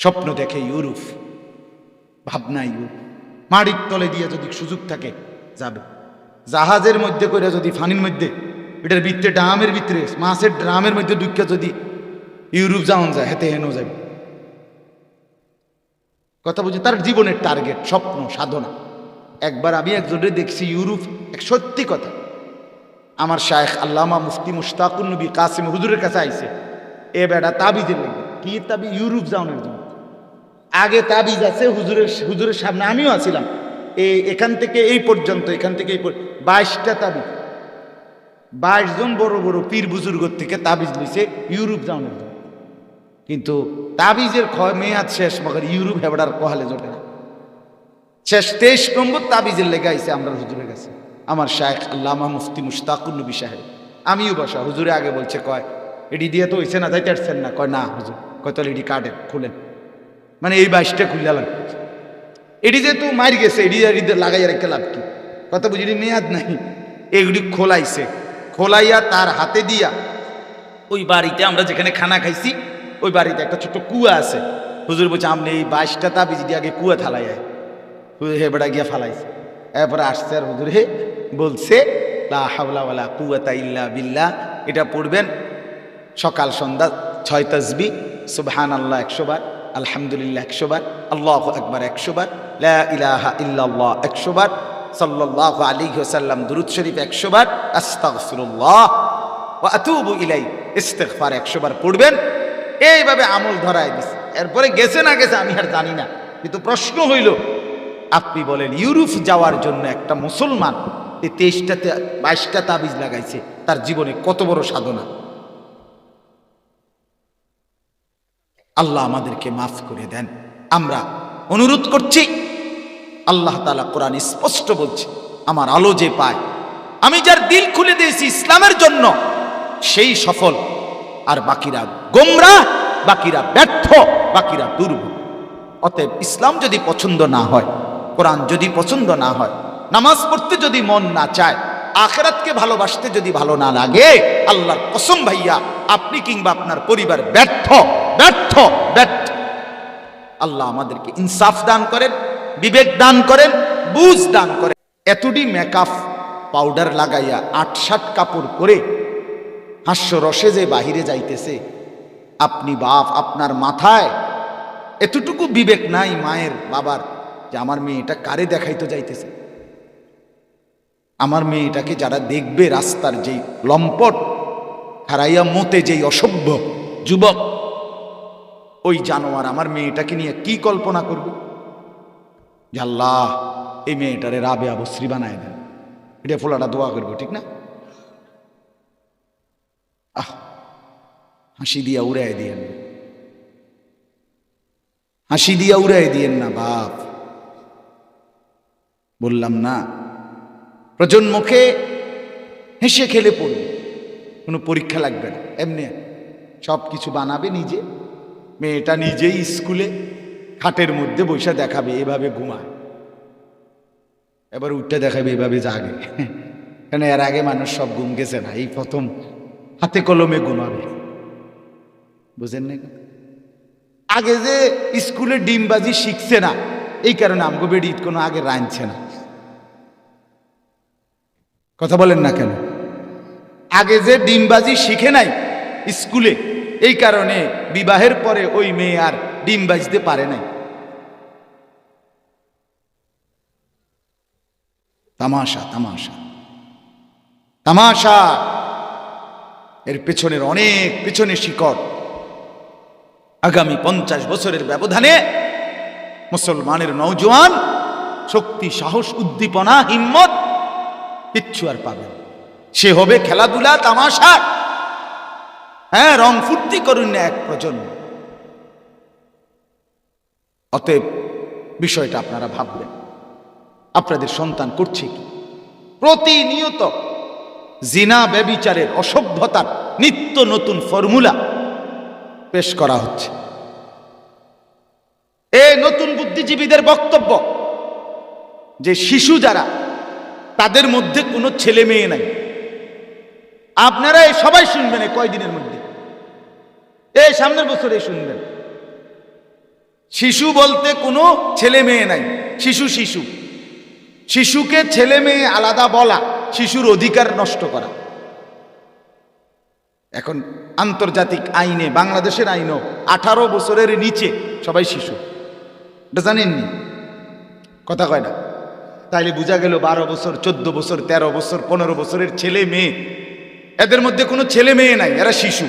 স্বপ্ন দেখে ইউরোপ, ভাবনা ইউরোপ। মাটির তলে দিয়ে যদি সুযোগ থাকে যাবে, জাহাজের মধ্যে করে যদি ফানির মধ্যে এটার ভিতরে ড্রামের ভিতরে মাছের ড্রামের মধ্যে ঢুকিয়া যদি ইউরোপ যাওয়া যায়, হেতে হেন যাবে। কথা বুঝি, তার জীবনের টার্গেট, স্বপ্ন, সাধনা। একবার আমি একজনের দেখছি ইউরোপ, এক সত্যি কথা, আমার শায়েখ আল্লামা মুফতি মুশতাকুন নবী কাসিম হুজুরের কাছে আইছে, এ বেটা তাবিজের লেগে। কি তাবিজ? ইউরোপ যাওয়ানোর জন্য। আগে তাবিজ আছে হুজুরের সামনে, আমিও আছিলাম, এখান থেকে এই পর্যন্ত, এখান থেকে এই 22টা তাবিজ, 22 জন বড় বড় পীর বুজুর্গর থেকে তাবিজ লইছে ইউরোপ যাওয়ানোর জন্য। কিন্তু তাবিজের মেয়াদ শেষ, মগর ইউরোপ হেবড়ার কহালে জোটে না। শেষ 23 নম্বর তাবিজের লেগে আইছে আমরা হুজুরের কাছে, আমার শায়েখ আল্লামা মুফতি মুশতাকুন নবী সাহেব। আমিও বসা, হুজুরে আগে বলছে, কয় এডি দিয়ে তো হইছে না, যাইতে পারছেন না? কয় না হুজুর। কয় তাহলে এডি কাটেন, খুলেন। মানে এই 22টা খুলে লাগবে, এটি যেহেতু মার গেছে, এটি লাগাইয়া রেখে লাভ কি? কথা বুঝি, মেয়াদ নাই। এগুলি খোলাইছে, খোলাইয়া তার হাতে দিয়া ওই বাড়িতে আমরা যেখানে খানা খাইছি ওই বাড়িতে একটা ছোট্ট কুয়া আছে। হুজুর বলছে, আপনি এই 22টা তাবিজ দিয়ে আগে কুয়া থালাই আয়। হুজুর হে বেড়া গিয়া ফালাইছে। এরপরে আসছে আর হুজুর হে বলছে, লা হাওলা ওয়ালা কুওয়াতা ইল্লা বিল্লাহ, এটা পড়বেন সকাল সন্ধ্যা 6 তাসবিহ, সুবহানাল্লাহ 100 বার, আলহামদুলিল্লাহ 100 বার, আল্লাহু আকবার 100 বার, লা ইলাহা ইল্লাল্লাহ 100 বার, সাল্লাল্লাহু আলাইহি ওয়াসাল্লাম দুরূদ শরীফ 100 বার, আস্তাগফিরুল্লাহ ওয়া আতুবু ইলাইহি ইস্তিগফার 100 বার পড়বেন। এইভাবে আমল ধরায় দিছে। এরপরে গেছে না গেছে আমি আর জানি না, কিন্তু প্রশ্ন হইল, আপনি বলেন ইউরোপ যাওয়ার জন্য একটা মুসলমান এই 22টা তাবিজ লাগাইছে, তার জীবনে কত বড় সাধনা। আল্লাহ আমাদেরকে মাফ করে দেন। আমরা অনুরোধ করছি, আল্লাহ তাআলা কোরআন স্পষ্ট বলছে, আমার আলো যে পায়, আমি যার দিল খুলে দিয়েছি ইসলামের জন্য, সেই সফল, আর বাকিরা গোমরাহ, বাকিরা ব্যর্থ, বাকিরা দুর্বল। অতএব ইসলাম যদি পছন্দ না হয়, কোরআন যদি পছন্দ না হয়, নামাজ পড়তে যদি মন না চায়, আখিরাতকে ভালোবাসতে যদি ভালো না লাগে, আল্লাহর কসম ভাইয়া আপনি কিংবা আপনার পরিবার ব্যর্থ, ব্যর্থ, ব্যর্থ। আল্লাহ আমাদেরকে ইনসাফ দান করেন, বিবেক দান করেন, বুঝ দান করেন। এতটি মেকআপ পাউডার লাগাইয়া 8-7 কাপড় পরে হাস্যরসে যে বাহিরে যাইতেছে, আপনি বাপ, আপনার মাথায় এতটুকু বিবেক নাই মায়ের বাবার, যে আমার মেয়েটা কারে দেখাইতে যাইতেছে, আমার মেয়েটাকে যারা দেখবে, রাস্তার যেই লম্পট হারাইয়া মতে যেই অসভ্য যুবক, ওই জানোয়ার আমার মেয়েটাকে নিয়ে কি কল্পনা করবে? যে আল্লাহ এই মেয়েটারে রাবেয়া বসরি বানায় দেন, এটা ফোলাটা দোয়া করবো, ঠিক না? আহ, হাসি দিয়া উড়াই দিয়েন, হাসি দিয়া উড়াই দিয়েন না বাপ। বললাম না, প্রজন্মকে হেসে খেলে পড়বে, কোনো পরীক্ষা লাগবে না, এমনি সব কিছু বানাবে নিজে। মেয়েটা নিজেই স্কুলে খাটের মধ্যে বসে দেখাবে এভাবে ঘুমায়, এবার উঠতে দেখাবে এভাবে জাগে। কেন এর আগে মানুষ সব ঘুম গেছে না, এই প্রথম হাতে কলমে ঘুমাবে। বুঝেন না? আগে যে স্কুলে ডিমবাজি শিখছে না, এই কারণে আমগো বেড়ি কোনো আগে রাঁধছে না। কথা বলেন না কেন? আগে যে ডিমবাজি শিখে নাই স্কুলে, এই কারণে বিবাহের পরে ওই মেয়ে আর ডিম বাজতে পারে নাই। তামাশা, তামাশা, তামাশা। এর পেছনের অনেক পেছনে শিকড়। আগামী 50 বছরের ব্যবধানে মুসলমানের নওজোয়ান শক্তি, সাহস, উদ্দীপনা, হিম্মত কিচ্ছু আর পাবে না। সে হবে খেলাধুলা, তামাশা, হ্যাঁ, রং ফুর্তি করুন না এক প্রজন্ম। অতএব বিষয়টা আপনারা ভাববেন, আপনাদের সন্তান করছে কি? প্রতিনিয়ত জিনা, ব্যভিচারের, অসভ্যতার নিত্য নতুন ফর্মুলা পেশ করা হচ্ছে। এই নতুন বুদ্ধিজীবীদের বক্তব্য যে শিশু যারা, তাদের মধ্যে কোনো ছেলে মেয়ে নাই। আপনারা এই সবাই শুনবেন এই কয়দিনের মধ্যে, এই সামনের বছরে শুনবেন শিশু বলতে কোনো ছেলে মেয়ে নাই, শিশু শিশু। শিশুকে ছেলে মেয়ে আলাদা বলা শিশুর অধিকার নষ্ট করা। এখন আন্তর্জাতিক আইনে, বাংলাদেশের আইনও 18 বছরের নিচে সবাই শিশু, এটা জানেননি? কথা কয় না। তাইলে বোঝা গেল 12 বছর, 14 বছর, 13 বছর, 15 বছরের ছেলে মেয়ে, এদের মধ্যে কোনো ছেলে মেয়ে নাই, এরা শিশু।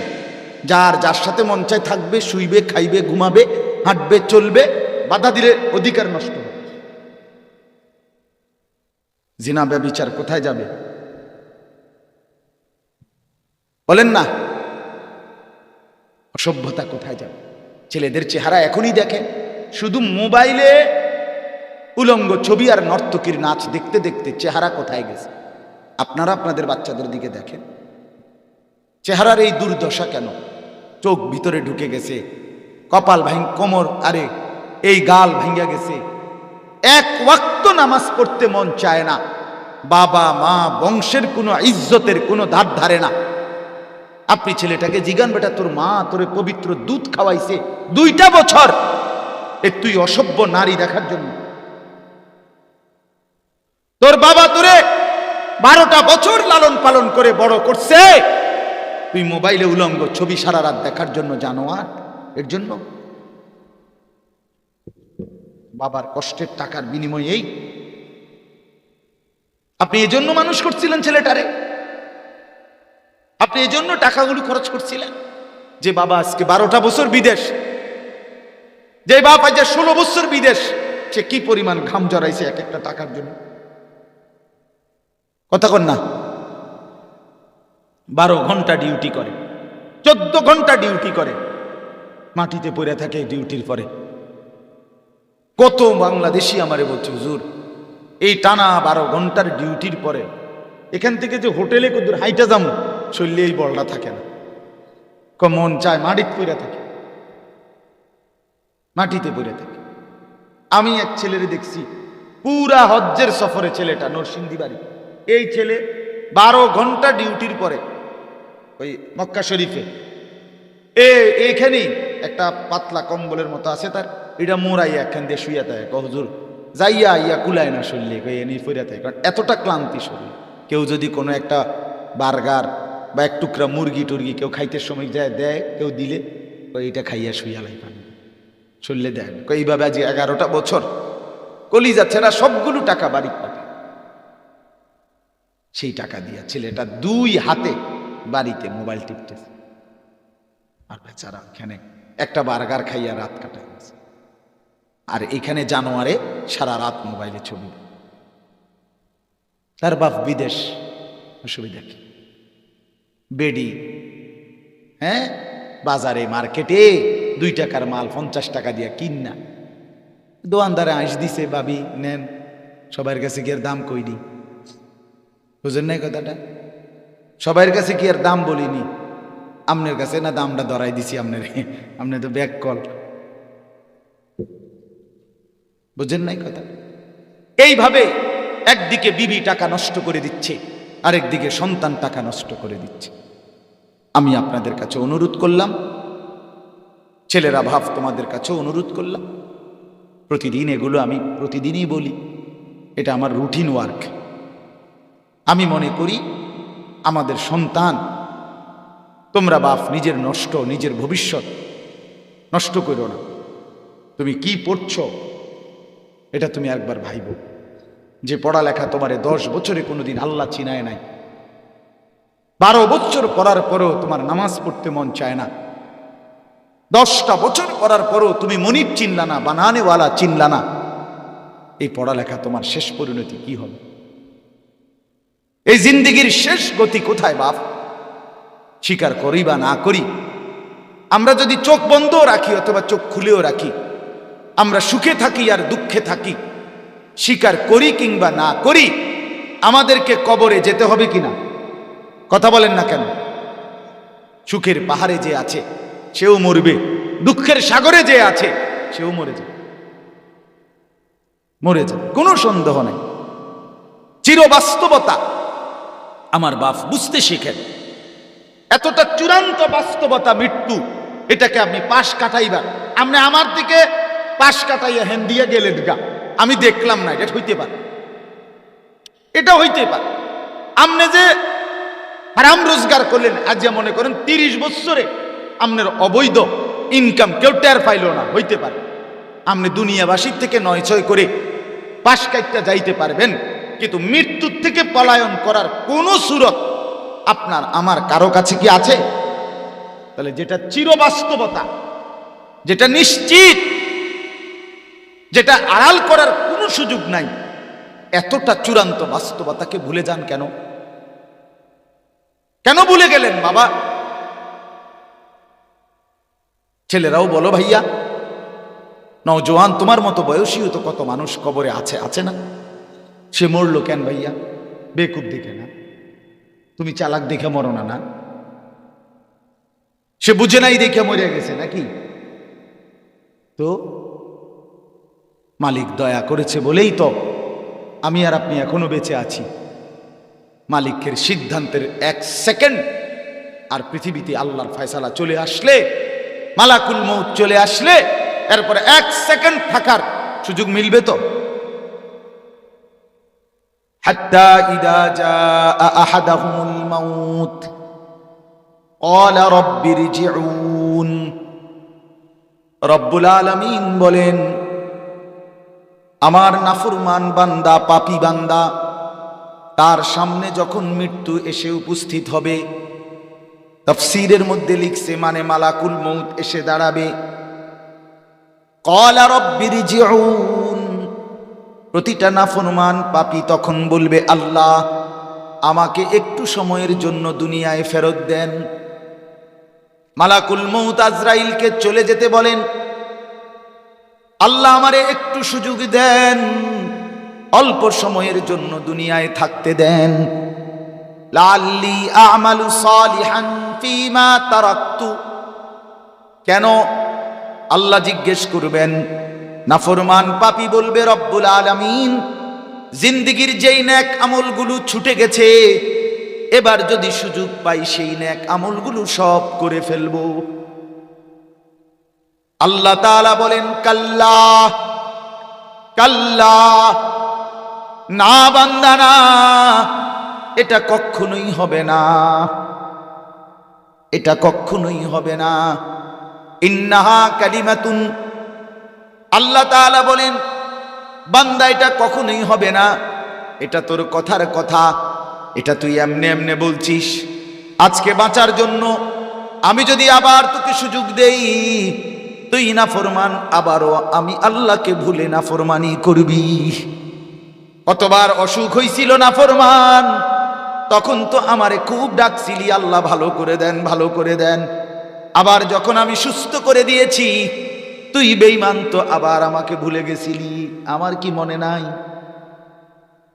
যার সাথে মন চায় থাকবে, শুইবে, খাইবে, ঘুমাবে, হাঁটবে, চলবে, বাধা দিলে অধিকার নষ্ট হবে। জিনা ব্যভিচার কোথায় যাবে বলেন না? অসভ্যতা কোথায় যাবে? ছেলেদের চেহারা এখনই দেখেন, শুধু মোবাইলে উলঙ্গ ছবি আর নর্তকীর নাচ দেখতে দেখতে চেহারা কোথায় গেছে। আপনারা আপনাদের বাচ্চাদের দিকে দেখেন, চেহারার এই দুর্দশা কেন? চোখ ভিতরে ঢুকে গেছে, কপাল কোমর, আরে এই গাল ভাঙ্গা গেছে, এক ওয়াক্ত নামাজ পড়তে মন চায় না, বাবা মা বংশের কোনো ইজ্জতের কোনো ধার ধারে না। আপনি ছেলেটাকে জিগান, বেটা তোর মা তোরে পবিত্র দুধ খাওয়াইছে 2টা বছর, তুই অসভ্য নারী দেখার জন্য? তোর বাবা তোরে 12টা বছর লালন পালন করে বড় করছে, তুই মোবাইলে উলঙ্গ ছবি সারা রাত দেখার জন্য জানোয়ার? এর জন্য বাবার কষ্টের টাকার বিনিময়ে এই আপনি এজন্য মানুষ করছিলেন ছেলেটারে? আপনি এজন্য টাকাগুলো খরচ করছিলেন? যে বাবা আজকে 12টা বছর বিদেশ, যে বাপ আজ 16 বছর বিদেশ, সে কি পরিমাণ ঘাম জড়াইছে এক একটা টাকার জন্য? কথা কন না? 12 ঘন্টা ডিউটি করে, 14 ঘন্টা ডিউটি করে, মাটিতে পড়ে থাকে ডিউটির পরে। কত বাংলাদেশি আমারে বলছে, হুজুর এই টানা 12 ঘন্টার ডিউটির পরে এখান থেকে যে হোটেলে কদূর হাইটা যাবো, শরীরে এই বলটা থাকে না, মন চায় মাটিতে পড়ে থাকে, মাটিতে পড়ে থাকে। আমি এক ছেলেরে দেখছি, পুরা হজ্জের সফরে, ছেলেটা নরসিংদী বাড়ি, এই ছেলে 12 ঘন্টা ডিউটির পরে ওই মক্কা শরীফে এইখানেই একটা পাতলা কম্বলের মতো আছে তার, এটা মোড়াইয়া একখান দিয়ে শুইয়া থাকে। হুজুর যাইয়া ইয়া কুলায় না শরীরে, এনে ফিরে থাকে, কারণ এতটা ক্লান্তি শরীর। কেউ যদি কোনো একটা বার্গার বা এক টুকরা মুরগি টুরগি কেউ খাইতে সময় যায় দেয়, কেউ দিলে এইটা খাইয়া শুইয়া লাই পানি শরীরে দেয়। এইভাবে আজ 11টা বছর কলি যাচ্ছে না, সবগুলো টাকা বাড়ি পাঠায়। সেই টাকা দিয়া ছেলেটা 2 হাতে বাড়িতে মোবাইল টিপতেছে, আর বেচারা এখানে একটা বার্গার খাইয়া রাত কাটায়, আর এখানে জানোয়ারে সারা রাত মোবাইলে ছবি। তার বাপ বিদেশ, অসুবিধা কি? বেডি বাজারে মার্কেটে 2 টাকার মাল 50 টাকা দিয়া কিনা, দোয়ানদারে আইস দিছে, ভাবি নেন, সবার কাছে কি আর দাম কইনি? বুঝেন নাই কথাটা? সবার কাছে কি আর দাম বলিনি? আপনার কাছে না দামটা ধরাই দিছি আপনার, আপনি তো ব্যাক কল। বুঝেন নাই কথা? এইভাবে একদিকে বিবি টাকা নষ্ট করে দিচ্ছে, আরেকদিকে সন্তান টাকা নষ্ট করে দিচ্ছে। আমি আপনাদের কাছে অনুরোধ করলাম, ছেলেরা ভাব তোমাদের কাছে অনুরোধ করলাম, প্রতিদিন এগুলো আমি প্রতিদিনই বলি, এটা আমার রুটিন ওয়ার্ক। আমি মনে করি আমাদের সন্তান, তোমরা বাপ নিজের নিজের ভবিষ্যৎ নষ্ট করো না। তুমি কি পড়ছো এটা তুমি একবার ভাইব। যে পড়ালেখা তোমারে 10 বছরে কোনোদিন আল্লাহ চিনায় নাই, 12 বছর পড়ার পরেও তোমার নামাজ পড়তে মন চায় না, 10টা বছর পড়ার পরেও তুমি মনিব চিনলা না, বানানেওয়ালা চিনলা না, এই পড়ালেখা তোমার শেষ পরিণতি কি হবে? এই জিন্দেগির শেষ গতি কোথায় বাপ? স্বীকার করি বা না করি, আমরা যদি চোখ বন্ধও রাখি অথবা চোখ খুলেও রাখি, আমরা সুখে থাকি আর দুঃখে থাকি, স্বীকার করি কিংবা না করি, আমাদেরকে কবরে যেতে হবে কিনা? কথা বলেন না কেন? সুখের পাহাড়ে যে আছে সেও মরবে, দুঃখের সাগরে যে আছে সেও মরে যাবে, কোনো সন্দেহ নেই। চিরবাস্তবতা আমার বাপ বুঝতে শিখেন। এতটা চূড়ান্ত বাস্তবতা মৃত্যু, এটাকে আপনি পাশ কাটাইবার, আপনি আমার দিকে পাশ কাটাইয়া হেন দিয়া গেলেন গা, আমি দেখলাম না, এটা হইতে পারে, এটা হইতে পারে। আপনি যে হারাম রোজগার করলেন, আজ যে মনে করেন 30 বছরে আপনার অবৈধ ইনকাম কেউ টের পাইল না, হইতে পারে। আপনি দুনিয়াবাসীর থেকে 9-6 করে পাশ কাটতে যাইতে পারবেন, কিন্তু মৃত্যুর থেকে পলায়ন করার কোন সুরত আপনার আমার কারো কাছে কি আছে? তাহলে যেটা চিরবাস্তবতা, যেটা নিশ্চিত, যেটা আড়াল করার কোনো সুযোগ নাই, এতটা চূড়ান্ত বাস্তবতাকে ভুলে যান কেন? কেন ভুলে গেলেন বাবা? ছেলেরাও বলো ভাইয়া, নওজোয়ান তোমার মতো বয়সীও তো কত মানুষ কবরে আছে, আছে না? সে মরলো কেন ভাইয়া? বেকুব দেখে না, তুমি চালাক দেখে মরো না, না সে বুঝে নাই দেখে মরে গেছে নাকি? তো মালিক দয়া করেছে বলেই তো আমি আর আপনি এখনো বেঁচে আছি। মালিকের সিদ্ধান্তের 1 সেকেন্ড আর পৃথিবীতে আল্লাহর ফয়সালা চলে আসলে, মালাকুল মউত চলে আসলে, এরপরে 1 সেকেন্ড থাকার সুযোগ মিলবে তো? হাত্তা ইদা জাআ আহাদাহুমুল মাউত ক্বালা রাব্বিরজিউন। রব্বুল আলামিন বলেন, আমার নাফরমান বান্দা, পাপী বান্দা, তার সামনে যখন মৃত্যু এসে উপস্থিত হবে, তাফসীরের মধ্যে লিখছে মানে মালাকুল মউত এসে দাঁড়াবে, ক্বালা রাব্বিরজিউন। প্রতিটা নাফরমান পাপী তখন বলবে, আল্লাহ আমাকে একটু সময়ের জন্য দুনিয়ায় ফেরত দেন। মালাকুল মউত আজরাইলকে চলে যেতে বলেন, আল্লাহ আমারে একটু সুযোগ দেন, অল্প সময়ের জন্য দুনিয়ায় থাকতে দেন। লাআল্লি আ'মালু সালিহান ফীমা তারাকতু। কেন? আল্লাহ জিজ্ঞেস করবেন, নাফরমান পাপী বলবে, রব্বুল আলামিন জিন্দেগীর যেই নেক আমলগুলো ছুটে গেছে, এবার যদি সুযোগ পাই সেই নেক আমলগুলো সব করে ফেলবো। আল্লাহ তাআলা বলেন, কাল্লা কাল্লা, না বান্দা না, এটা কখনোই হবে না, এটা কখনোই হবে না। ইন্নাহা কালিমাতুন, আল্লাহ তাআলা বলেন, বান্দা এটা কখনোই হবে না, এটা তোর কথার কথা, এটা তুই এমনে এমনে বলছিস। আজকে বাঁচার জন্য আমি যদি আবার তোকে সুযোগ দেই, তুই নাফরমান, আবারও আমি আল্লাহকে ভুলে নাফরমানি করবি। কতবার অসুখ হইছিল নাফরমান, তখন তো আমারে খুব ডাকছিলি, আল্লাহ ভালো করে দেন, ভালো করে দেন। আবার যখন আমি সুস্থ করে দিয়েছি, তুই বেঈমান, তো আবার আমাকে ভুলে গেছিলি, আমার কি মনে নাই?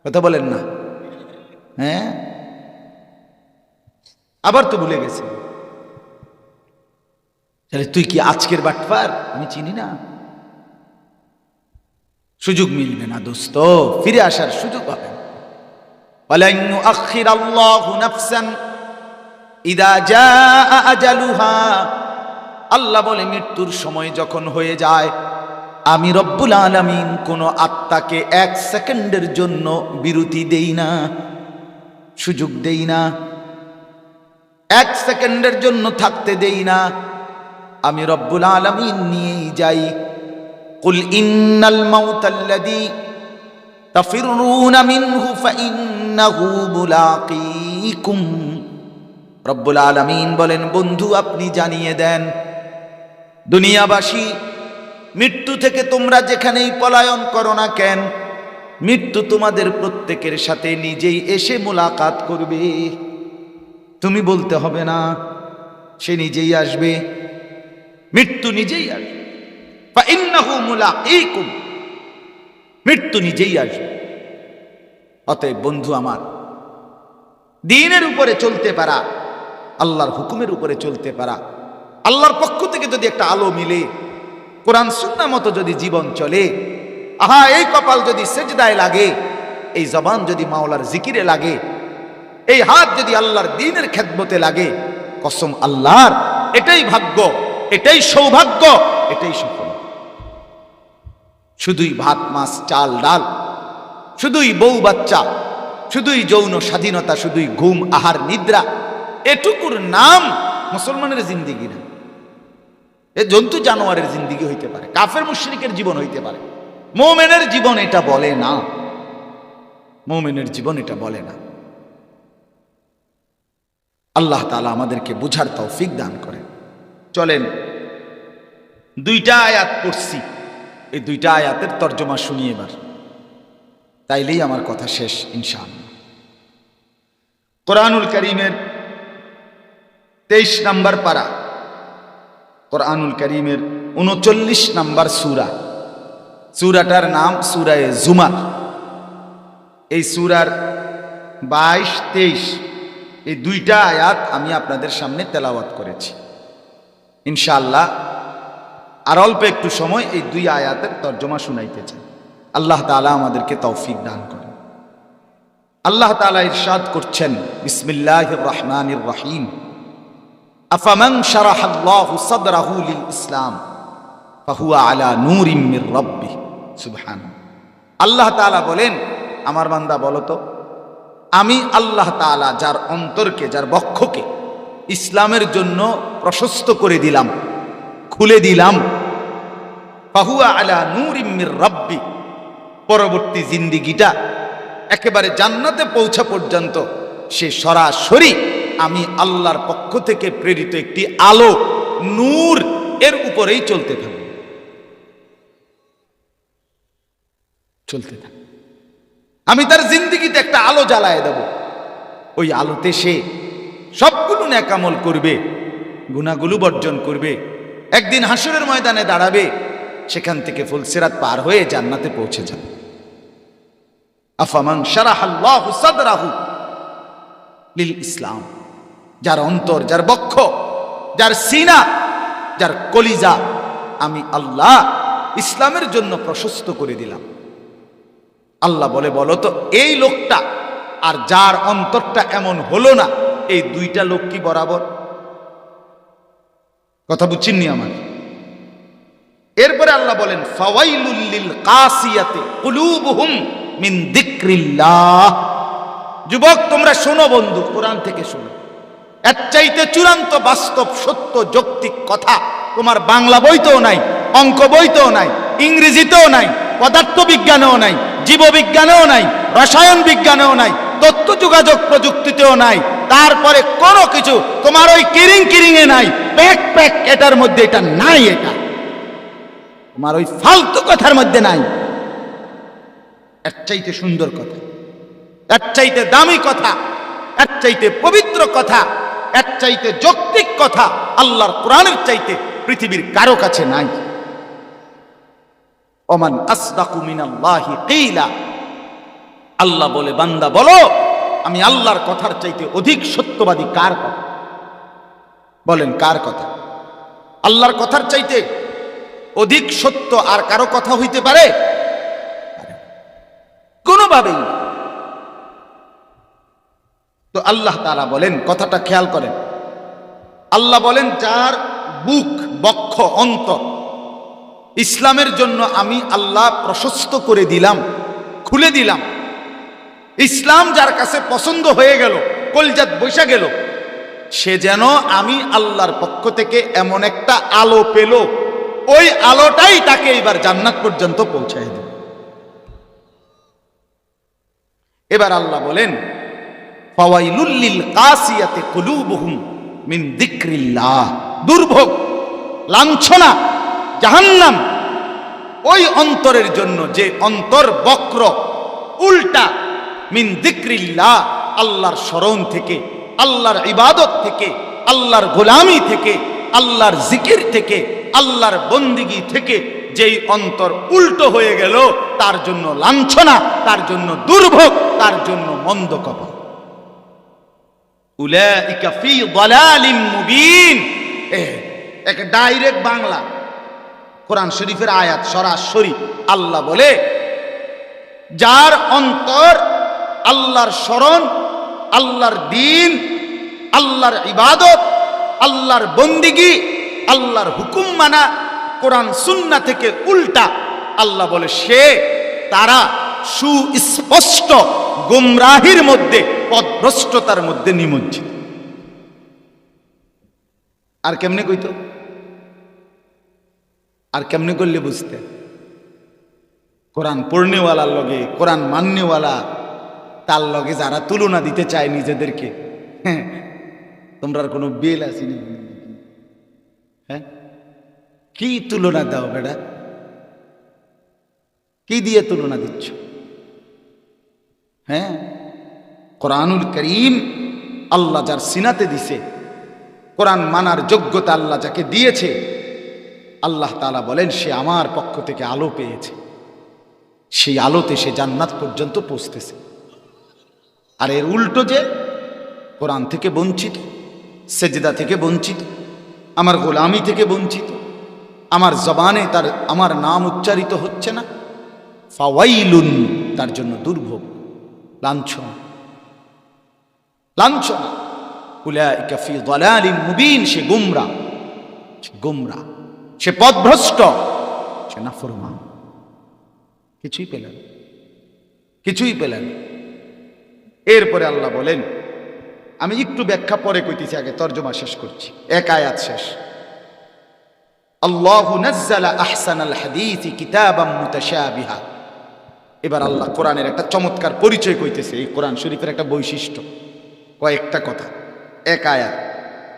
কথা বলেন না? হ্যাঁ, আবার তো ভুলে গেছি। তাহলে তুই কি আজকের বাটপার? আমি চিনি না। সুযোগ মিলবে না দোস্ত, ফিরে আসার সুযোগ হবে। ওয়ালান ইউআখিরাল্লাহু নাফসান ইযা জাআ আজালুহা। আল্লাহ বলে, মৃত্যুর সময় যখন হয়ে যায়, আমি রব্বুল আলামিন কোন আত্মাকে 1 সেকেন্ডের জন্য বিরতি দেই না, সুযোগ দেই না, 1 সেকেন্ডের জন্য থাকতে দেই না। আমি রব্বুল আলামিন নিয়েই যাই। কুল ইন্নাল মাউতাল্লাযী তাফিরুনা মিনহু ফাইন্নাহু মুলাকীকুম। রব্বুল আলামিন বলেন, বন্ধু আপনি জানিয়ে দেন, দুনিয়াবাসী, মৃত্যু থেকে তোমরা যেখানেই পলায়ন করো না কেন, মৃত্যু তোমাদের প্রত্যেকের সাথে নিজেই এসে মুলাকাত করবে। তুমি বলতে হবে না, সে নিজেই আসবে, মৃত্যু নিজেই আসবে। ফাইন্নাহু মুলাকীকুম, মৃত্যু নিজেই আসবে। অতএব বন্ধু আমার, দ্বীনের উপরে চলতে পারা, আল্লাহর হুকুমের উপরে চলতে পারা, আল্লাহর পক্ষ থেকে যদি একটা আলো মিলে, কোরআন সুন্নাহ মতো যদি জীবন চলে, আহা এই কপাল যদি সেজদায় লাগে, এই জবান যদি মাওলার জিকিরে লাগে, এই হাত যদি আল্লাহর দ্বীনের খেদমতে লাগে, কসম আল্লাহর, এটাই ভাগ্য, এটাই সৌভাগ্য, এটাই সফল। শুধুই ভাত মাছ চাল ডাল, শুধুই বউ বাচ্চা, শুধুই যৌন স্বাধীনতা, শুধুই ঘুম আহার নিদ্রা, এটুকুর নাম মুসলমানের জিন্দিগি না। এ জন্তু জানোয়ারের জিন্দিগি হইতে পারে, কাফের মুশরিকের জীবন হইতে পারে, মুমিনের জীবন এটা বলে না। মুমিনের জীবন এটা বলে না। আল্লাহ তাআলা আমাদেরকে বুঝার তৌফিক দান করেন। চলেন, দুইটা আয়াত পড়ছি, এই দুইটা আয়াতের তর্জমা শুনি এবার, তাইলেই আমার কথা শেষ ইনশাআল্লাহ। কোরআনুল কারীমের 23 নম্বর পারা, কোরআনুল কারীমের 39 নম্বর সূরা, সূরাটার নাম সূরায়ে জুমার। এই সূরার 22-23 এই দুইটা আয়াত আমি আপনাদের সামনে তেলাওয়াত করেছি। ইনশাআল্লাহ আর অল্প একটু সময় এই দুই আয়াতের তর্জমা শুনাইতে চাই। আল্লাহ তাআলা আমাদেরকে তৌফিক দান করেন। আল্লাহ তাআলা ইরশাদ করছেন, বিসমিল্লাহির রহমানির রহিম, আফামান শারাহাল্লাহু সাদরাহু লিল ইসলাম ফাহুয়া আলা নূরিম মির রাব্বিহ। সুবহানাল্লাহ। আল্লাহ তাআলা বলেন, আমার বান্দা বলো তো, আমি আল্লাহ তাআলা যার অন্তরকে, যার বক্ষকে ইসলামের জন্য প্রশস্ত করে দিলাম, খুলে দিলাম, ফাহুয়া আলা নূরিম মির রাব্বি, পরবর্তী জিন্দিগিটা একেবারে জান্নাতে পৌঁছা পর্যন্ত সে সরাসরি আমি আল্লাহর পক্ষ থেকে প্রেরিত একটি আলো, নূর, এর উপরেই চলতে থাকবে, চলতে থাকবে। আমি তার জিন্দিগিতে একটা আলো জ্বালায় দেব, ওই আলোতে সে সবগুলো নেক আমল করবে, গুনাহগুলো বর্জন করবে, একদিন হাসরের ময়দানে দাঁড়াবে, সেখান থেকে ফুলসিরাত পার হয়ে জান্নাতে পৌঁছে যাবে। আফামান শারাহাল্লাহু সাদরাহু লিল ইসলাম, যার অন্তর, যার বক্ষ, যার সিনা, যার কলিজা আমি আল্লাহ ইসলামের জন্য প্রশস্ত করে দিলাম। আল্লাহ বলে, বলো তো এই লোকটা আর যার অন্তরটা এমন হলো না, এই দুইটা লোক কি বরাবর? কথা বুঝছেননি আমার? এরপরে আল্লাহ বলেন, ফাওয়াইলুল লিল কাসিয়াতি কুলুবুহুম মিন যিকরিল্লাহ। যুবক তোমরা শোনো, বন্ধু, কোরআন থেকে শোনো। এর চাইতে চূড়ান্ত বাস্তব সত্য যৌক্তিক কথা তোমার বাংলা বইতেও নাই, অঙ্ক বইতেও নাই, ইংরেজিতেও নাই, পদার্থবিজ্ঞানেও নাই, জীববিজ্ঞানেও নাই, রসায়ন বিজ্ঞানেও নাই, তথ্য যোগাযোগ প্রযুক্তিতেও নাই, তারপরে কোনো কিছু তোমার ওই কিরিং কিরিং এ নাই, প্যাক প্যাক এটার মধ্যে এটা নাই, এটা তোমার ওই ফালতু কথার মধ্যে নাই। এর চাইতে সুন্দর কথা, এর চাইতে দামি কথা, এর চাইতে পবিত্র কথা, এর চাইতে যৌক্তিক কথা আল্লাহর কোরআনের চাইতে পৃথিবীর কারো কাছে নাই। ওমান আসদাকু মিনাল্লাহি কিলা, আল্লাহ বলে, বান্দা বলো আমি আল্লাহর কথার চাইতে অধিক সত্যবাদী কার কথা? বলেন কার কথা? আল্লাহর কথার চাইতে অধিক সত্য আর কারো কথা হইতে পারে? কোনোভাবেই। তো আল্লাহ তাআলা বলেন, কথাটা খেয়াল করেন, আল্লাহ বলেন যার বুক, বক্ষ, অন্তর ইসলামের জন্য আমি আল্লাহ প্রশস্ত করে দিলাম, খুলে দিলাম, ইসলাম যার কাছে পছন্দ হয়ে গেল, কলজাত বৈশা গেল, সে যেন আমি আল্লাহর পক্ষ থেকে এমন একটা আলো পেল, ওই আলোটাই তাকে এবার জান্নাত পর্যন্ত পৌঁছায় দেবে। এবার আল্লাহ বলেন, ফাওয়াইলুল লিল কাসিয়াতি কুলুবুহুম মিন যিকরিল্লাহ। দুর্ভোগ, লাঞ্ছনা, জাহান্নাম ওই অন্তরের জন্য যে অন্তর বক্র, উল্টা, মিন যিকরিল্লাহ, আল্লাহর স্মরণ থেকে, আল্লাহর ইবাদত থেকে, আল্লাহর গোলামি থেকে, আল্লাহর জিকির থেকে, আল্লাহর বন্দিগি থেকে যেই অন্তর উল্টো হয়ে গেল, তার জন্য লাঞ্ছনা, তার জন্য দুর্ভোগ, তার জন্য মন্দ কপাল। উলাইকা ফি দালালিম মুবিন। এক ডাইরেক্ট বাংলা কোরআন শরীফের আয়াত, সরাসরি আল্লাহ বলে, যার অন্তর আল্লাহর স্মরণ, আল্লাহর দ্বীন, আল্লাহর ইবাদত, আল্লাহর বন্দিগি, আল্লাহর হুকুম মানা, কোরআন সুন্নাহ থেকে উল্টা, আল্লাহ বলে সে তারা সুস্পষ্ট গুমরাহির মধ্যে, পথভ্রষ্টতার মধ্যে নিমজ্জিত। আর কেমনে কইতো, আর কেমনে করলে বুঝতে? কোরআন পড়নেওয়ালার লগে, কোরআন মাননেওয়ালা তার লগে যারা তুলনা দিতে চায় নিজেদেরকে, হ্যাঁ, তোমরা কোনো বেল আসিনি, হ্যাঁ, কি তুলনা দাও বেটা? কি দিয়ে তুলনা দিচ্ছ? হ্যাঁ, কোরআনুল করিম আল্লাহ যার সিনাতে দিছে, কোরআন মানার যোগ্যতা আল্লাহ যাকে দিয়েছে, আল্লাহ তাআলা বলেন সে আমার পক্ষ থেকে আলো পেয়েছে, সেই আলোতে সে জান্নাত পর্যন্ত পৌঁছতেছে। আর এর উল্টো যে কোরআন থেকে বঞ্চিত, সেজদা থেকে বঞ্চিত, আমার গোলামি থেকে বঞ্চিত, আমার জবানে আমার নাম উচ্চারিত হচ্ছে না, ফাওয়াইলুন, তার জন্য দুর্ভোগ, লাঞ্ছনা, লাঞ্ছনা। উলাইকা ফি দালালিন মুবিন, সে গুমরাহ, সে গুমরাহ, সে পথভ্রষ্ট, সে নাফরমান। কিছুই পেলেন, কিছুই পেলেন। এরপরে আল্লাহ বলেন, আমি একটু ব্যাখ্যা পরে কইতেছি, আগে তর্জমা শেষ করছি, এক আয়াত শেষ। আল্লাহু নাজ্জালা আহসানাল হাদীসি কিতাবাম মুতাশাবিহা। এবার আল্লাহ কোরআনের একটা চমৎকার পরিচয় কইতেছে, এই কোরআন শরীফের একটা বৈশিষ্ট্য, কয়েকটা কথা, এক আয়াত।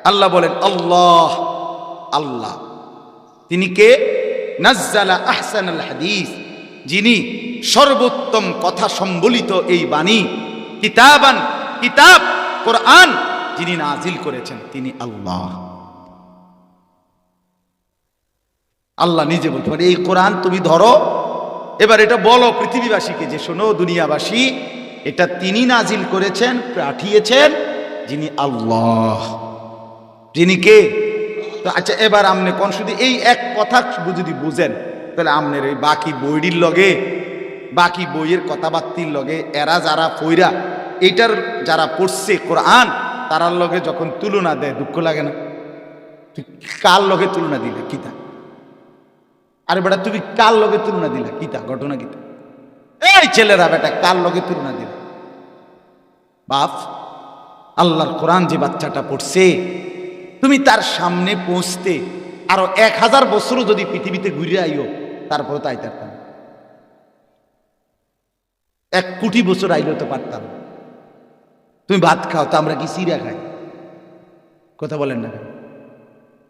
আল্লাহ বলেন আল্লাহ, আল্লাহ তিনি কে? নাজ্জালা আহসানাল হাদীস, যিনি সর্বোত্তম কথা সম্বলিত এই বাণী, কিতাবান, কিতাব কোরআন যিনি নাজিল করেছেন তিনি আল্লাহ। আল্লাহ নিজে বলতে পারে এই কোরআন তুমি ধরো, এবার এটা বলো পৃথিবীবাসীকে যে শোনো দুনিয়াবাসী, এটা তিনি নাজিল করেছেন, পাঠিয়েছেন, যিনি আল্লাহ। যিনি কে? তো আচ্ছা, এবার আমনে কোন শুধু এই এক কথা যদি বুঝেন, তাহলে আমনের এই বাকি বইটির লগে, বাকি বইয়ের কথাবার্তির লগে এরা যারা পইরা এইটার যারা পড়ছে কোরআন, তারার লগে যখন তুলনা দেয় দুঃখ লাগে না? কার লগে তুলনা দিলে কিতা? আরে বেটা তুমি কার লগে তুলনা দিলা কিতা? ঘটনা কিতা? এই ছেলেরা বেটা কার লগে তুলনা দিলা? বাপ, আল্লাহর কোরআন যে বাচ্চাটা পড়ছে, তুমি তার সামনে পৌঁছতে আরো 1000 বছরও যদি পৃথিবীতে ঘুরে আইও, তারপরে তাই পারতাম, 1 কোটি বছর আইলেও তো পারতাম। তুমি ভাত খাও, তো আমরা কি চিড়া খাই? কথা বলেন না।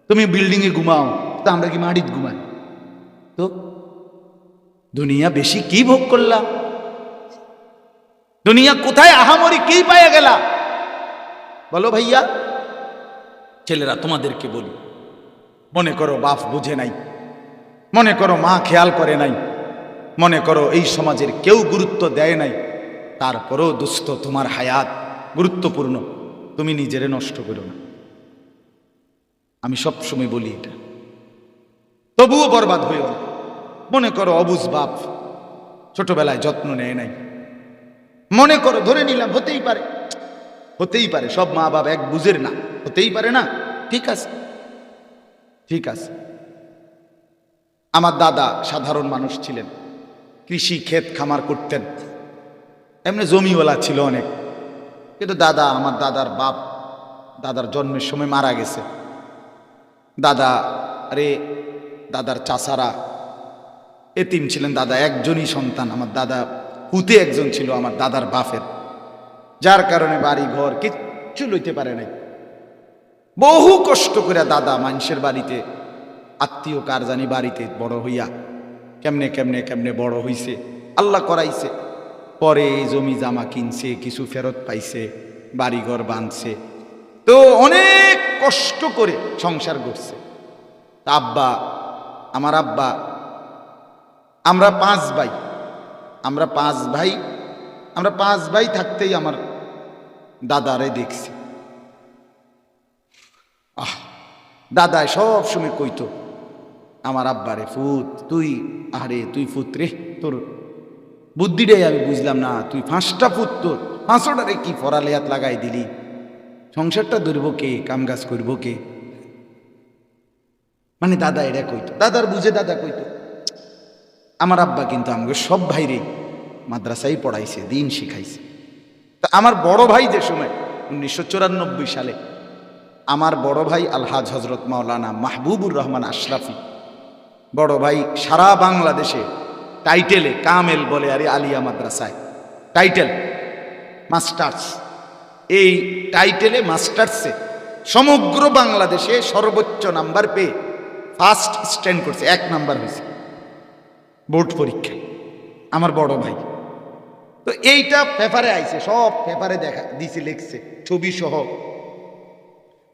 তুমি বিল্ডিং এ ঘুমাও, তো আমরা কি মাটিত ঘুমাই? তো দুনিয়া বেশি কি ভোগ করলাম? দুনিয়া কোথায় আহামরি কি পাইয়া গেলা? বলো ভাইয়া, ছেলেরা তোমাদেরকে বলি, মনে করো বাপ বুঝে নাই, মনে করো মা খেয়াল করে নাই, মনে করো এই সমাজের কেউ গুরুত্ব দেয় নাই, তারপরও দোস্ত তোমার হায়াত গুরুত্বপূর্ণ, তুমি নিজেরে নষ্ট করো না। আমি সবসময় বলি এটা, তবুও বরবাদ হইও না। মনে করো অবুঝ বাপ ছোটবেলায় যত্ন নেয় নাই, মনে করো ধরে নিলাম হতেই পারে, হতেই পারে, সব মা বাবা এক বুঝের না, হতেই পারে না, ঠিক আছে, ঠিক আছে। আমার দাদা সাধারণ মানুষ ছিলেন, কৃষি ক্ষেত খামার করতেন, এমনি জমিওয়ালা ছিল অনেক, কিন্তু দাদা, আমার দাদার বাপ দাদার জন্মের সময় মারা গেছে। দাদার চাচারা এতিম ছিলেন, দাদা একজনই সন্তান, আমার দাদা পুতে একজন ছিল আমার দাদার বাপের, যার কারণে বাড়ি ঘর কিচ্ছু লইতে পারে নাই। বহু কষ্ট করে দাদা মানুষের বাড়িতে, আত্মীয় কার জানি বাড়িতে বড় হইয়া কেমনে কেমনে কেমনে বড় হইছে, আল্লাহ করাইছে। পরে জমি জামা কিনছে, কিছু ফেরত পাইছে, বাড়িঘর বাঁধছে, তো অনেক কষ্ট করে সংসার করছে। আব্বা, আমার আব্বা, আমরা 5 ভাই, আমরা 5 ভাই থাকতেই আমার দাদারে দেখছি। দাদায় সব সময় কইতো আমার আব্বারে, ফুত তুই, আরে তুই ফুত রে, তোর বুদ্ধিটাই আমি বুঝলাম না, তুই 5টা ফুত, তোর 5টারে কি ফরালেয়াত লাগাই দিলি, সংসারটা ধরবো কে, কাম কাজ করবো কে? মানে দাদা এটা কইতো, দাদার বুঝে দাদা কইতো। আমার আব্বা কিন্তু আমাকে সব ভাইরে মাদ্রাসায় পড়াইছে, দিন শিখাইছে। তা আমার বড় ভাই যে সময় 1994 সালে আমার বড় ভাই আলহাজ হজরত মাওলানা মাহবুবুর রহমান আশরাফি বড় ভাই সারা বাংলাদেশে টাইটেলে কামেল বলে আরে আলিয়া মাদ্রাসায় টাইটেল মাস্টার্স, এই টাইটেলে মাস্টার্সে সমগ্র বাংলাদেশে সর্বোচ্চ নাম্বার পেয়ে ফার্স্ট স্ট্যান্ড করছে, 1 নাম্বার হয়েছে বোর্ড পরীক্ষায় আমার বড় ভাই। তো এইটা পেপারে আইছে, সব পেপারে দেখা দিছে, লিখছে ছবি সহ।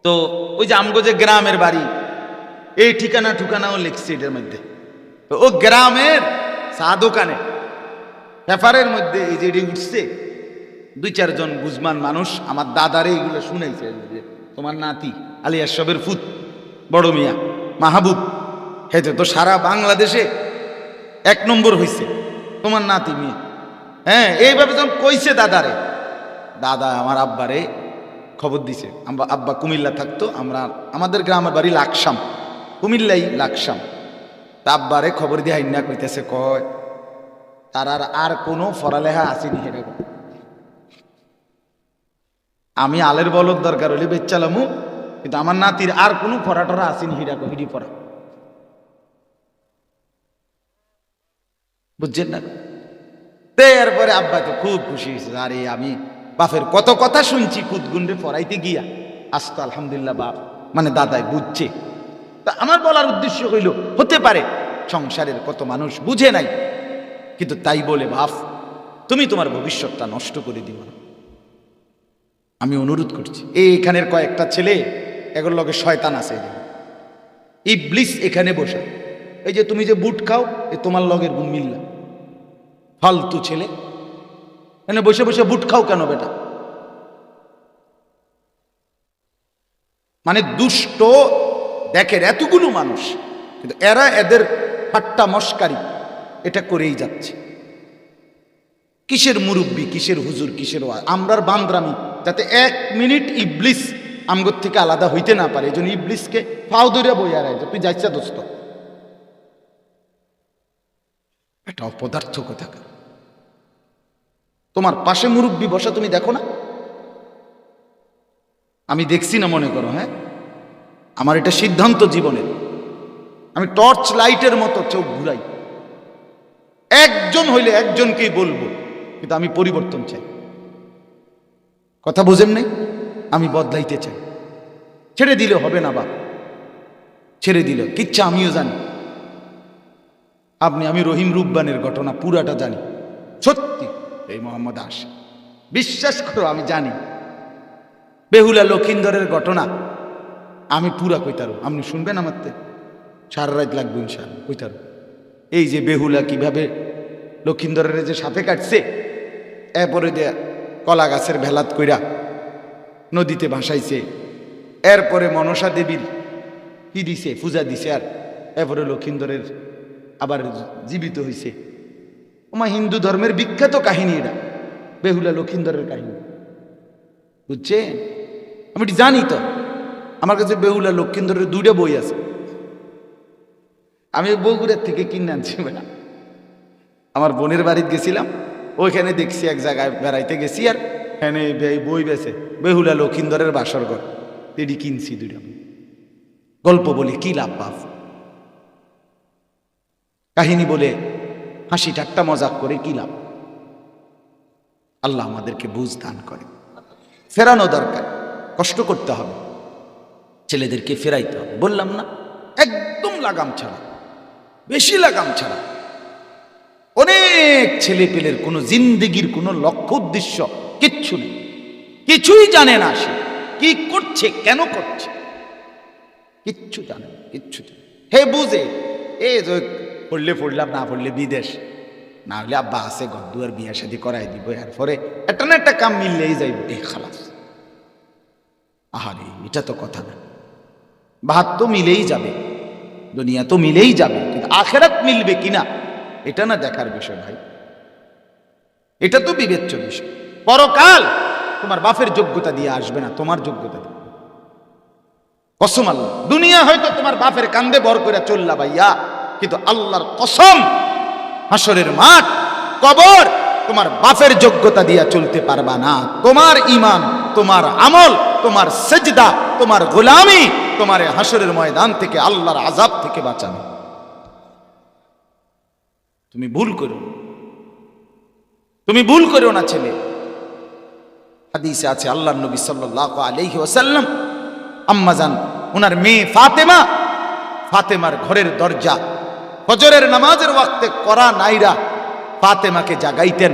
তো ওই যে আমগো যে গ্রামের বাড়ি এই ঠিকানা ঠিকানাও লিখছে এটার মধ্যে। তো ও গ্রামের চা দোকানে পেপারের মধ্যে এই যে উঠছে, 2-4 জন বুঝমান মানুষ আমার দাদারে এগুলো শুনাইছে যে তোমার নাতি আলিয়া সবের ফুত বড় মিয়া মাহবুব হেতে তো সারা বাংলাদেশে 1 নম্বর হয়েছে, তোমার নাতি মিয়া। হ্যাঁ, এইভাবে যখন কইছে দাদারে, দাদা আমার আব্বারে খবর দিছে। আব্বা কুমিল্লা থাকতো, আমাদের গ্রামের বাড়ি লাকসাম, কুমিল্লাই লাকসাম। তা আব্বারে খবর দিয়ে হাইনা কইতেছে, কয় তার আর কোনো পড়ালেখা আসেনি। হেরে আমি আলের বলদ দরকার হলে বেচালামু, কিন্তু আমার নাতির আর কোনো পড়াটরা আসেনি। হিডি পড়া, বুঝছেন না? এরপরে আব্বা তো খুব খুশি হয়েছে, আরে আমি বাপের কত কথা শুনছি কুদগুন্ডে পড়াইতে গিয়া, আসতো আলহামদুলিল্লাহ বাপ মানে দাদাই বুঝছে। তা আমার বলার উদ্দেশ্য হইল, হতে পারে সংসারের কত মানুষ বুঝে নাই, কিন্তু তাই বলে বাপ তুমি তোমার ভবিষ্যৎটা নষ্ট করে দিও না। আমি অনুরোধ করছি, এইখানের কয়েকটা ছেলে এগুলোর লগে শয়তান আছে, ইবলিস এখানে বসা, এই যে তুমি যে বুট খাও এ তোমার লগের গুণ মিল্লা, ফালতু ছেলে এখানে বসে বসে বুট খাও কেন বেটা? মানে দুষ্ট দেখের এতগুলো মানুষ, কিন্তু এরা এদের ঠাট্টা মস্কারি এটা করেই যাচ্ছে। কিসের মুরব্বী, কিসের হুজুর, কিসের আমরার বান্দরামি, যাতে 1 মিনিট ইবলিস আমগর থেকে আলাদা হইতে না পারে। এই জন্য ইবলিসকে ফাও ধরে বইয়া রায়, তুই যাইছা দোস্ত, এটা অপদার্থ কোথাকার। তোমার পাশে মুরব্বী বসা তুমি দেখো না? আমি দেখছি না মনে করো? হ্যাঁ, আমার এটা সিদ্ধান্ত জীবনের, আমি টর্চ লাইটের মতো চোখ ঘুরাই, একজন হইলে একজনকেই বলবো, কিন্তু আমি পরিবর্তন চাই। কথা বোঝেন নাই? আমি বদলাইতে চাই। ছেড়ে দিলে হবে না বাপ, ছেড়ে দিলে কিচ্ছা আমিও জানি। আমি রহিম রুব্বানের ঘটনা পুরাটা জানি, সত্যি এই মোহাম্মদ আশ, বিশ্বাস করো আমি জানি। বেহুলা লক্ষিন্দরের ঘটনা আমি পুরা কইতারো, আপনি শুনবেন আমার তে, সারা রাত লাগবে ইনশাআল্লাহ কইতারো। এই যে বেহুলা কিভাবে লক্ষিন্দরের যে সাপে কাটছে, এরপরে যে কলা গাছের ভেলাত কইরা নদীতে ভাসাইছে, এরপরে মনসা দেবীর কি দিছে, পূজা দিছে, আর এরপরে লক্ষিন্দরের আবার জীবিত হয়েছে। আমার হিন্দু ধর্মের বিখ্যাত কাহিনী এটা, বেহুলা লক্ষিন্দরের কাহিনী, বুঝছে? আমি জানি তো, আমার কাছে বেহুলা লক্ষিন্দরের 2টা বই আছে, আমি বগুড়ার থেকে কিনে আনছি। আমার বোনের বাড়িতে গেছিলাম, ওইখানে দেখছি এক জায়গায় বেড়াইতে গেছি, আর এখানে বই বেছে বেহুলা লক্ষিন্দরের বাসর ঘর, এটি কিনছি 2টা। গল্প বলে কি লাভ বাপ, কাহিনী বলে হাসি ঠাট্টা মজাক করে কি লাভ? আল্লাহ আমাদেরকে বুঝ দান করে। ফেরানো দরকার, কষ্ট করতে হবে, ছেলেদেরকে ফেরাইতে হবে। বললাম না, একদম লাগাম ছাড়া, বেশি লাগাম ছাড়া। অনেক ছেলে পেলের কোনো জিন্দেগির কোনো লক্ষ্য উদ্দেশ্য কিচ্ছু নেই, কিছুই জানে না, সে কি করছে, কেন করছে, কিচ্ছু জানে না, কিচ্ছু জানে। হে বুঝে এ পড়লে পড়লাম, না পড়লে বিদেশ, না হলে আব্বা আছে গদ্দুয়ার বিয়া শাদী করাই দিব, এরপরে একটা না একটা কাম মিললেই যাইব, এই খালাস। আহারে, এটা তো কথা না। ভাত তো মিলেই যাবে, দুনিয়া তো মিলেই যাবে, কিন্তু আখেরাত মিলবে কিনা এটা না দেখার বিষয় ভাই, এটা তো বিবেচ্য বিষয়। পরকাল তোমার বাপের যোগ্যতা দিয়ে আসবে না, তোমার যোগ্যতা দিয়ে। কসম আল্লাহ, দুনিয়া হয়তো তোমার বাপের কান্দে বর করে চললা ভাইয়া, কিন্তু আল্লাহর কসম হাসরের মাঠ, কবর তোমার বাপের যোগ্যতা দিয়া চলতে পারবা না। তোমার ঈমান, তোমার আমল, তোমার সেজদা, তোমার গোলামি তোমার হাসরের ময়দান থেকে আল্লাহর আযাব থেকে বাঁচাবে। তুমি ভুল করো, তুমি ভুল করো না ছেলে। হাদিসে আছে আল্লাহর নবী সাল্লাল্লাহু আলাইহি ওয়াসাল্লাম আম্মাজান ওনার মেয়ে ফাতেমা, ফাতেমার ঘরের দরজা ফজরের নামাজের ওয়াক্তে করা নাইরা ফাতেমাকে জাগাইতেন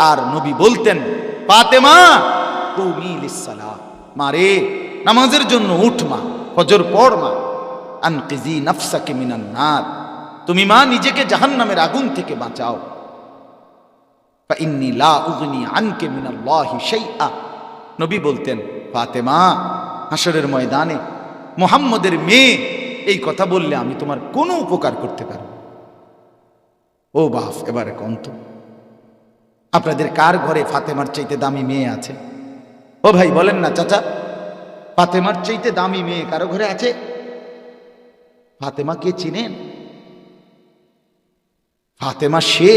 আর নবী বলতেন, ফাতেমা কুমি লিসসালাহ, মারে নামাজের জন্য উঠ মা, ফজর পড় মা, আনকিজি নাফসাকে মিনান নার, তুমি মা নিজেকে জাহান্নামের আগুন থেকে বাঁচাও। ফা ইন্নী লা উগনি আনকে মিনাল্লাহি শাইআ, নবী বলতেন, ফাতেমা হাসরের ময়দানে মুহাম্মদের মেয়ে এই কথা বললে আমি তোমার কোনো উপকার করতে পারব। ও বাপ, এবারে কন্ত আপনাদের কার ঘরে ফাতেমার চাইতে দামি মেয়ে আছে? ও ভাই বলেন না চাচা, ফাতেমার চাইতে দামি মেয়ে কারো ঘরে আছে? ফাতেমা কে চিনেন? ফাতেমা সে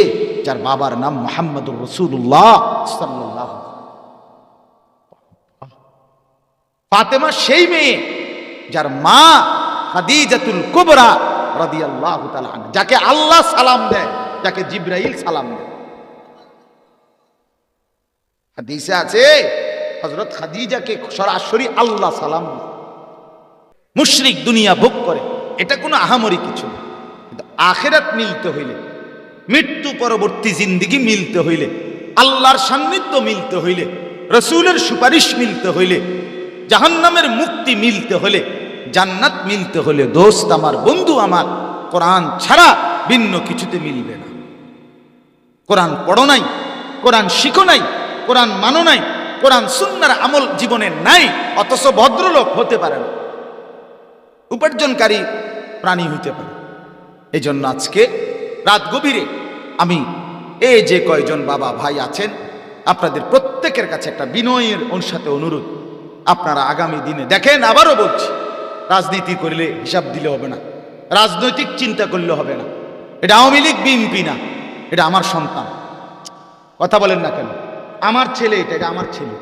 যার বাবার নাম মুহাম্মদুর রাসূলুল্লাহ সাল্লাল্লাহু। ফাতেমা সেই মেয়ে যার মা খাদিজাতুল কুবরা রাদিয়াল্লাহু তাআলা আনহা, যাকে আল্লাহ সালাম দেয়, যাকে জিবরাইল সালাম দেয়। হাদিসে আছে হযরত খাদিজাকে সরাসরি আল্লাহ সালাম দেয়। মুশরিক দুনিয়া ভোগ করে, এটা কোনো আহামরি কিছু না, কিন্তু আখিরাত মিলতে হইলে, মৃত্যু পরবর্তী জিন্দেগি মিলতে হইলে, আল্লাহর সান্নিধ্য মিলতে হইলে, রাসূলের সুপারিশ মিলতে হইলে, জাহান্নামের মুক্তি মিলতে হলে, জান্নাত মিলতে হলে, দোস্ত আমার, বন্ধু আমার, কোরআন ছাড়া ভিন্ন কিছুতে মিলবে না। কোরআন পড়ো নাই, কোরআন শিখো নাই, কোরআন মানো নাই, কোরআন সুন্নাহর আমল জীবনে নাই, অথচ ভদ্রলোক হতে পারে না, উপার্জনকারী প্রাণী হইতে পারে। এই জন্য আজকে রাত গভীরে আমি এই যে কয়জন বাবা ভাই আছেন আপনাদের প্রত্যেকের কাছে একটা বিনয়ের সাথে অনুরোধ, আপনারা আগামী দিনে দেখেন, আবারও বলছি, রাজনীতি করলে হিসাব দিলে হবে না, রাজনৈতিক চিন্তা করলে হবে না। এটা আওয়ামী লীগ বিএনপি না, এটা আমার সন্তান। কথা বলেন না কেন? আমার ছেলে, এটা আমার ছেলে,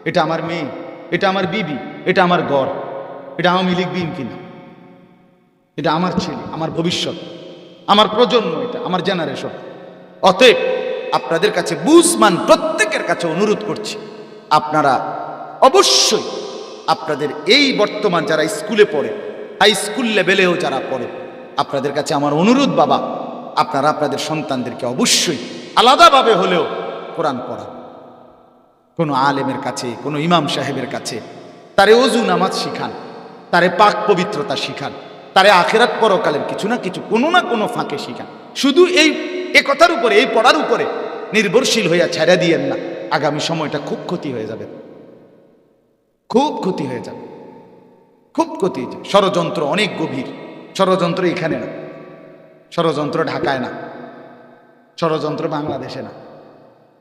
এটা আমার মেয়ে, এটা আমার বিবি, এটা আমার ঘর। এটা আওয়ামী লীগ বিএনপি না, এটা আমার ছেলে, আমার ভবিষ্যৎ, আমার প্রজন্ম, এটা আমার জেনারেশন। অতএব আপনাদের কাছে বুঝমান প্রত্যেকের কাছে অনুরোধ করছি, আপনারা অবশ্যই আপনাদের এই বর্তমান যারা স্কুলে পড়ে, হাই স্কুল লেভেলেও যারা পড়ে, আপনাদের কাছে আমার অনুরোধ, বাবা আপনারা আপনাদের সন্তানদেরকে অবশ্যই আলাদাভাবে হলেও কোরআন পড়ান। কোনো আলেমের কাছে, কোনো ইমাম সাহেবের কাছে তারে ওযু নামাজ শিখান, তারে পাক পবিত্রতা শিখান, তারে আখিরাত পরকালের কিছু না কিছু, কোনো না কোনো ফাঁকে শিখান। শুধু এই কথার উপরে, এই পড়ার উপরে নির্ভরশীল হইয়া ছেড়ে দিয়েন না, আগামী সময়টা খুব ক্ষতি হয়ে যাবে, খুব ক্ষতি হয়ে যাবে, খুব ক্ষতি হয়ে যাবে। ষড়যন্ত্র অনেক গভীর, ষড়যন্ত্র এখানে না, ষড়যন্ত্র ঢাকায় না, ষড়যন্ত্র বাংলাদেশে না,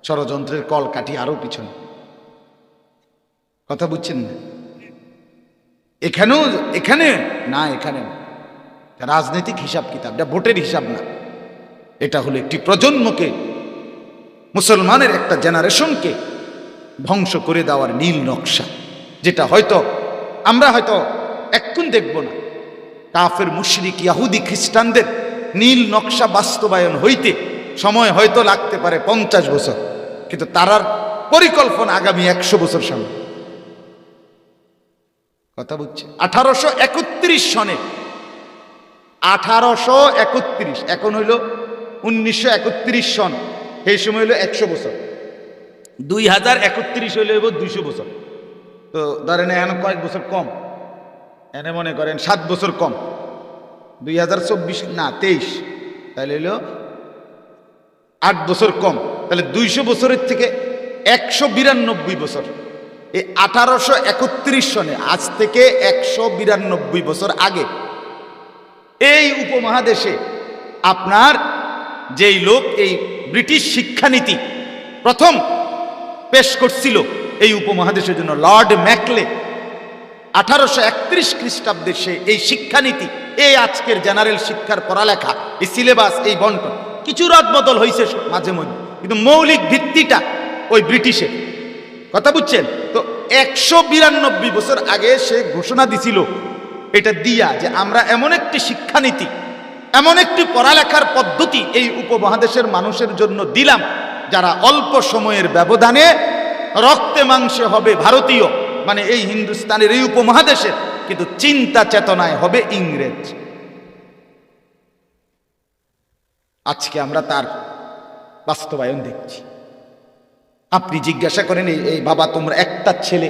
ষড়যন্ত্রের কলকাঠি আরো পিছনে। কথা বুঝছেন না? এখানেও, এখানে না, এখানে না। রাজনৈতিক হিসাব কিতাব, এটা ভোটের হিসাব না, এটা হলো একটি প্রজন্মকে, মুসলমানের একটা জেনারেশনকে ধ্বংস করে দেওয়ার নীল নকশা, যেটা হয়তো আমরা হয়তো এক্ষুন দেখব না। কাফের মুশরিক ইহুদি খ্রিস্টানদের নীল নকশা বাস্তবায়ন হইতে সময় হয়তো লাগতে পারে 50 বছর, কিন্তু তারার পরিকল্পনা আগামী 100 বছর সামনে। কথা বুঝছে? 1831 সনে, 1831, এখন হইল 1931 সন, এই সময় হইল 100 বছর, 2031 হইলে 200 বছর। তো ধরেন এখন কয়েক বছর কম, এনে মনে করেন 7 বছর কম, 2024 না 23, তাহলে হইল 8 বছর কম, তাহলে 200 বছরের থেকে 192 বছর। এই 1831 সনে, আজ থেকে 192 বছর আগে এই উপমহাদেশে আপনার যেই লোক এই ব্রিটিশ শিক্ষানীতি প্রথম পেশ করছিল এই উপমহাদেশের জন্য, লর্ড ম্যাকলে, 1831 খ্রিস্টাব্দে সে এই শিক্ষানীতি, এই আজকের জেনারেল শিক্ষার পড়ালেখা, এই সিলেবাস, এই বন্টন কিছু রদবদল হয়েছে মাঝে মধ্যে, কিন্তু মৌলিক ভিত্তিটা ওই ব্রিটিশের। কথা বুঝছেন তো? 192 বছর আগে সে ঘোষণা দিছিল এটা দিয়া যে আমরা এমন একটি শিক্ষানীতি, এমন একটি পড়ালেখার পদ্ধতি এই উপমহাদেশের মানুষের জন্য দিলাম, যারা অল্প সময়ের ব্যবধানে রক্তে মাংসে হবে ভারতীয়, মানে এই হিন্দুস্তানের এই উপমহাদেশের, কিন্তু চিন্তা চেতনায় হবে ইংরেজ। আজকে আমরা তার বাস্তবায়ন দেখছি। আপনি জিজ্ঞাসা করেন, এই বাবা তোমরা একটা ছেলে,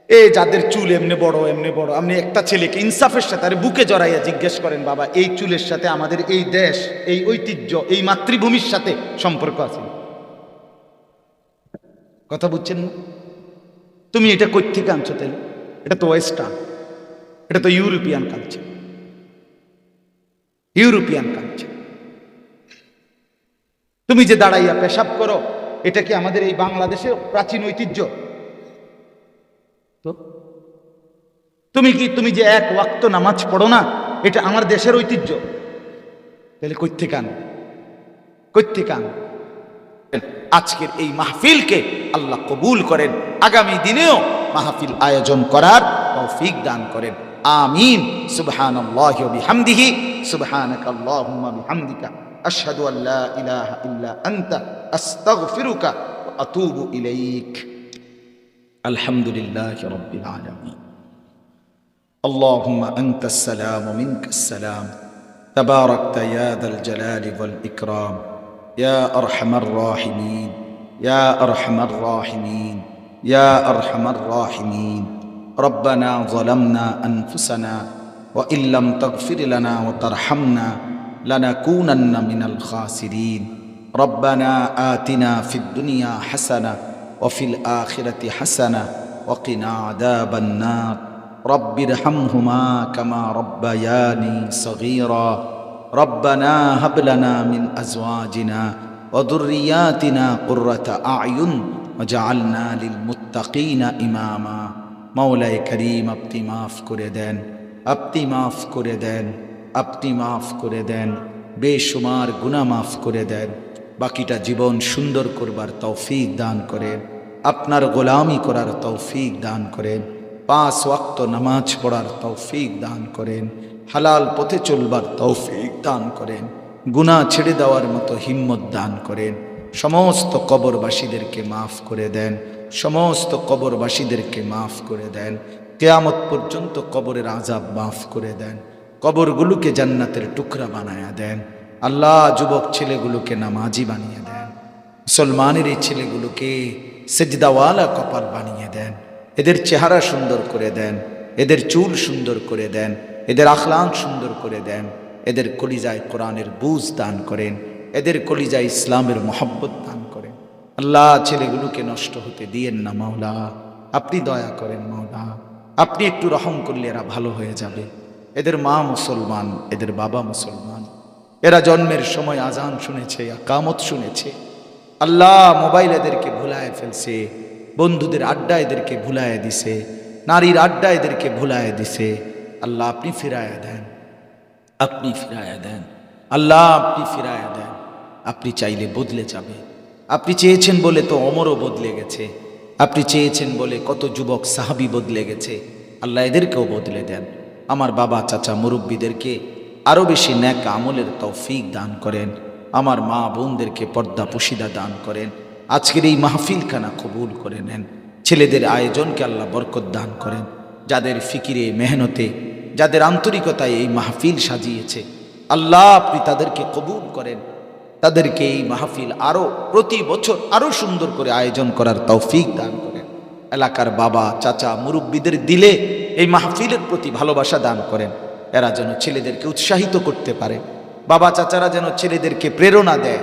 এই যাদের চুল এমনি বড়, আপনি একটা ছেলেকে ইনসাফের সাথে আরে বুকে জড়াইয়া জিজ্ঞেস করেন, বাবা এই চুলের সাথে আমাদের এই দেশ, এই ঐতিহ্য, এই মাতৃভূমির সাথে সম্পর্ক আছে? কথা বুঝছেন না? তুমি এটা কই থেকে আনছো তাহলে? এটা তো ওয়েস্টার্ন, এটা তো ইউরোপিয়ান কালচার, ইউরোপিয়ান কালচার। তুমি যে দাঁড়াইয়া পেশাব করো, এটা কি আমাদের এই বাংলাদেশের প্রাচীন ঐতিহ্য? তো তুমি যে এক ওয়াক্ত নামাজ পড়ো না, এটা আমার দেশের ঐতিহ্য। তাহলে কই থেকে আন? আজকের এই মাহফিলকে আল্লাহ কবুল করেন, আগামী দিনেও মাহফিল আয়োজন করার তৌফিক দান করেন। আমিন। সুবহানাল্লাহি ওয়া বিহামদিহি, সুবহানাকাল্লাহুম্মা বিহামদিকা, আশহাদু আল্লা ইলাহা ইল্লা আনতা, আস্তাগফিরুকা ওয়া আতুবু ইলাইক। আলহামদুলিল্লাহি রাব্বিল আলামিন। আল্লাহুম্মা আনতাস সালাম ওয়া মিনকাস সালাম, তাবারাকতা ইয়া যাল জালালি ওয়াল ইকরাম, ইয়া আরহামার রাহিমিন, ইয়া আরহামার রাহিমিন, ইয়া আরহামার রাহিমিন। রব্বানা যালামনা আনফুসানা ওয়া ইল্লাম তাগফির লানা ওয়া তারহামনা লানাকুনান্না মিনাল খাসিরিন। রব্বানা আতিনা ফিদ দুনিয়া হাসানা ওয়া ফিল আখিরাতি হাসানা ওয়া কিনা আযাবান নার। রব্বিরহামহুমা কামা রব্বায়ানি সগীরা। রব্বানা হাব লানা মিন আজওয়াজিনা ওয়া যুররিয়াতিনা কুররাতা আ'য়ুন ওয়াজআলনা লিল মুত্তাকিনা ইমামা। মাওলায়ে করিম, আপনি মাফ করে দেন, আপনি মাফ করে দেন, আপনি মাফ করে দেন, বেশুমার গুনাহ মাফ করে দেন। বাকিটা জীবন সুন্দর করবার তৌফিক দান করেন, আপনার গোলামি করার তৌফিক দান করেন, 5 ওয়াক্ত নামাজ পড়ার তৌফিক দান করেন, হালাল পথে চলবার তৌফিক দান করেন, গুনাহ ছেড়ে দেওয়ার মতো হিম্মত দান করেন। সমস্ত কবরবাসীদেরকে মাফ করে দেন, সমস্ত কবরবাসীদেরকে মাফ করে দেন। কিয়ামত পর্যন্ত কবরের আযাব মাফ করে দেন, কবরগুলোকে জান্নাতের টুকরা বানায়া দেন। আল্লাহ যুবক ছেলেগুলোকে নামাজি বানিয়ে দেন, মুসলমানের এই ছেলেগুলোকে সেজদাওয়ালা কপাল বানিয়ে দেন, এদের চেহারা সুন্দর করে দেন, এদের চুল সুন্দর করে দেন, এদের আখলাক সুন্দর করে দেন, এদের কলিজায় কোরআনের বুঝ দান করেন, এদের কলিজায় ইসলামের মহব্বত দান করেন। আল্লাহ ছেলেগুলোকে নষ্ট হতে দিয়েন না মাওলা, আপনি দয়া করেন মাওলা, আপনি একটু রহম করলে এরা ভালো হয়ে যাবে। এদের মা মুসলমান, এদের বাবা মুসলমান, এরা জন্মের সময় আজান শুনেছে, ইকামত শুনেছে। আল্লাহ মোবাইল এদেরকে ভুলায় ফেলছে, বন্ধুদের আড্ডা এদেরকে ভুলায় দিছে, নারীর আড্ডা এদেরকে ভুলায় দিছে। আল্লাহ আপনি ফিরায়া দেন, আপনি ফিরায়া দেন, আল্লাহ আপনি ফিরায়া দেন। আপনি চাইলে বদলে যাবে, আপনি চেয়েছেন বলে তো ওমরও বদলে গেছে, আপনি চেয়েছেন বলে কত যুবক সাহাবী বদলে গেছে। আল্লাহ এদেরকেও বদলে দেন। আমার বাবা চাচা মুরব্বীদেরকে আরও বেশি নেক আমলের তৌফিক দান করেন, আমার মা বোনদেরকে পর্দা পুশিদা দান করেন। আজকের এই মাহফিলখানা কবুল করে নেন, ছেলেদের আয়োজনকে আল্লাহ বরকত দান করেন। যাদের ফিকিরে মেহনতে, যাদের আন্তরিকতায় এই মাহফিল সাজিয়েছে, আল্লাহ আপনি তাদেরকে কবুল করেন, তাদেরকে এই মাহফিল আরও প্রতি বছর আরও সুন্দর করে আয়োজন করার তৌফিক দান করেন। এলাকার বাবা চাচা মুরব্বীদের দিলে এই মাহফিলের প্রতি ভালোবাসা দান করেন, এরা যেন ছেলেদেরকে উৎসাহিত করতে পারে, বাবা চাচারা যেন ছেলেদেরকে প্রেরণা দেয়।